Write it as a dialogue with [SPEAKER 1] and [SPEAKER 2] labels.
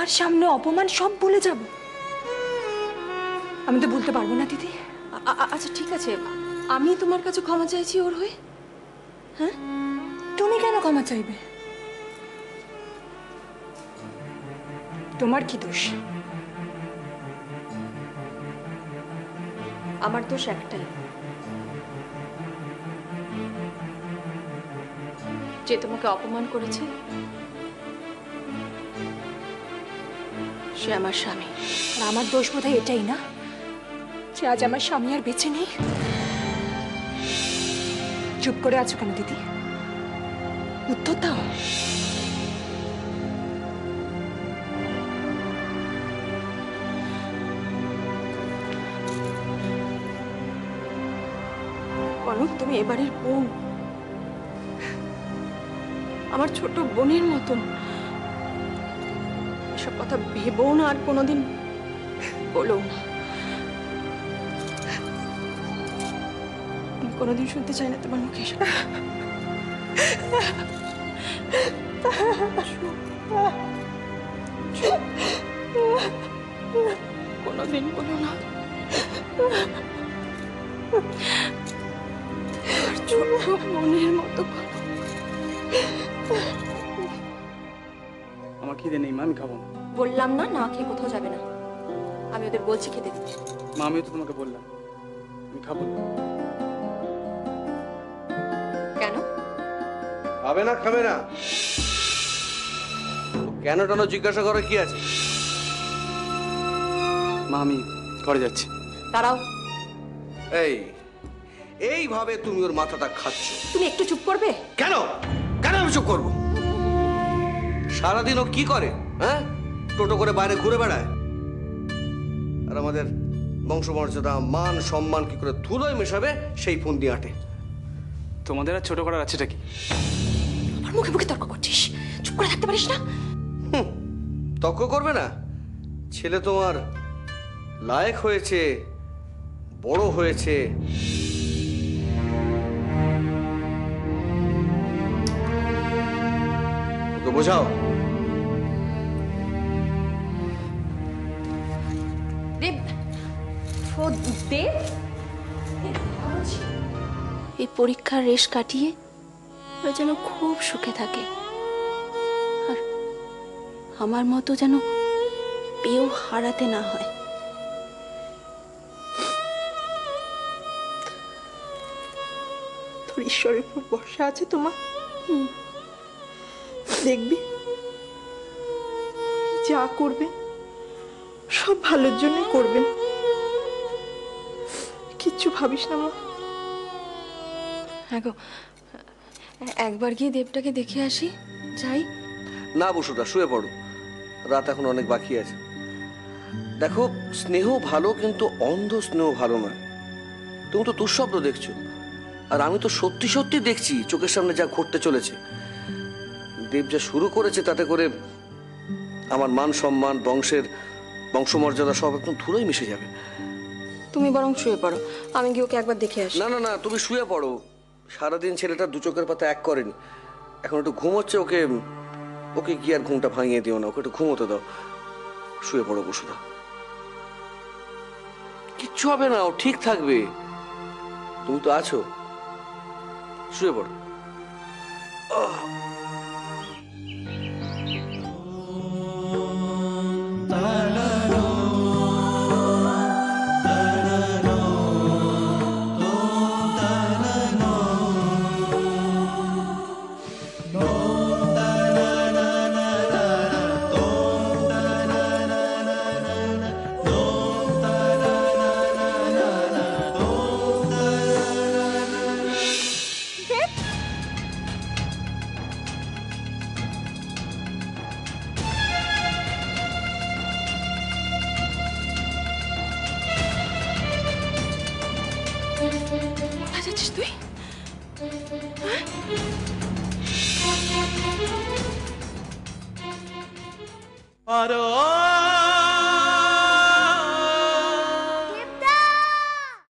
[SPEAKER 1] তোমার সামনে অপমান সব ভুলে যাব? আমি তো বলতে পারবো না দিদি।
[SPEAKER 2] আচ্ছা ঠিক আছে, আমি তোমার কাছে ক্ষমা চাইছি ওর হয়ে। হ্যাঁ,
[SPEAKER 1] তুমি কেন ক্ষমা চাইবে? তোমার কি দোষ?
[SPEAKER 2] আমার দোষ একটাই, যে তোমাকে অপমান করেছে সে আমার স্বামী।
[SPEAKER 1] আর আমার দোষ বোধহয় এটাই না, যে আজ আমার স্বামী আর বেঁচে নেই। চুপ করে আছো কেন দিদি? উত্তর দাও।
[SPEAKER 2] কনক, তুমি এবারের বোন, আমার ছোট বোনের মতন। এসব কথা ভেবও না, আর কোনোদিন বলো না। আমি কোনোদিন শুনতে চাই না তোমার মুখে এসব। কোনোদিন বলো না। ছোট মনের মতো কথা।
[SPEAKER 3] আমার খিদে নেই মা, আমি খাবো না।
[SPEAKER 2] বললাম না, না খেয়ে কোথাও যাবে না। আমি ওদের বলছি খেতে দিতে।
[SPEAKER 3] মা, আমিও তো তোমাকে বললাম আমি খাবো না।
[SPEAKER 2] কেন
[SPEAKER 4] খাবে না? খাবে না কেন টানো জিজ্ঞাসা করে কি আছে?
[SPEAKER 3] মা, আমি ঘরে যাচ্ছি।
[SPEAKER 2] দাঁড়াও।
[SPEAKER 4] এইভাবে তুমি ওর মাথাটা খাচ্ছ।
[SPEAKER 2] তুমি একটু চুপ করবে?
[SPEAKER 4] কেন কেন আমি চুপ করবো? সারাদিন ও কি করে? হ্যাঁ, টোটো করে বাইরে ঘুরে বেড়ায়, আর আমাদের বংশমর্যাদা মান সম্মান কি করে ধুলোয় মেশাবে সেই ফোন দিয়ে আটে।
[SPEAKER 3] তোমাদের আর ছোট করার আছেটা কি?
[SPEAKER 2] আমার মুখে মুখে তর্ক করছিস, চুপ করে থাকতে পারিস না?
[SPEAKER 4] তর্ক করবে না? ছেলে তোমার লায়ক হয়েছে, বড় হয়েছে। ওকে বোঝাও।
[SPEAKER 2] দেব, ও দেব, এই পরীক্ষার রেশ কাটিয়ে ওরা যেন খুব সুখে থাকে, আর আমার মতো যেন পেয়েও হারাতে না হয়।
[SPEAKER 5] তোর ঈশ্বরের উপর ভরসা আছে তোমার? দেখবি যা করবেন সব ভালোর জন্যই করবেন, কিচ্ছু ভাবিস না মা।
[SPEAKER 2] হ্যাঁ গো, একবার গিয়ে দেবটাকে দেখে আসি। যাই
[SPEAKER 4] না বসুটা, শুয়ে পড়ো, রাত এখন অনেক বাকি আছে। দেখো, স্নেহ ভালো, কিন্তু অন্ধ স্নেহ ভালো নয়। তুমি তো দুঃস্বপ্ন দেখছো, আর আমি তো সত্যি সত্যি দেখছি চোখের সামনে যা ঘটতে চলেছে। দেব যা শুরু করেছে তাতে করে আমার মান সম্মান, বংশমর্যাদা সব একদম ধুলোয় মিশে যাবে।
[SPEAKER 2] তুমি বরং শুয়ে পড়ো, আমি গিয়ে ওকে একবার দেখে আসি।
[SPEAKER 4] না না না, তুমি শুয়ে পড়ো। সারাদিন ছেলেটা দু চোখের পাতা এক করেনি, এখন একটু ঘুমোচ্ছে। ওকে ওকে গিয়ে আর ঘুমটা ভাঙিয়ে দিও না, ওকে একটু ঘুমোতে দাও। শুয়ে পড়ো বসুদা, কিচ্ছু হবে না, ও ঠিক থাকবে। তুমি তো আছো, শুয়ে পড়ো।
[SPEAKER 2] কোথায় যাচ্ছিস তুই?
[SPEAKER 6] আর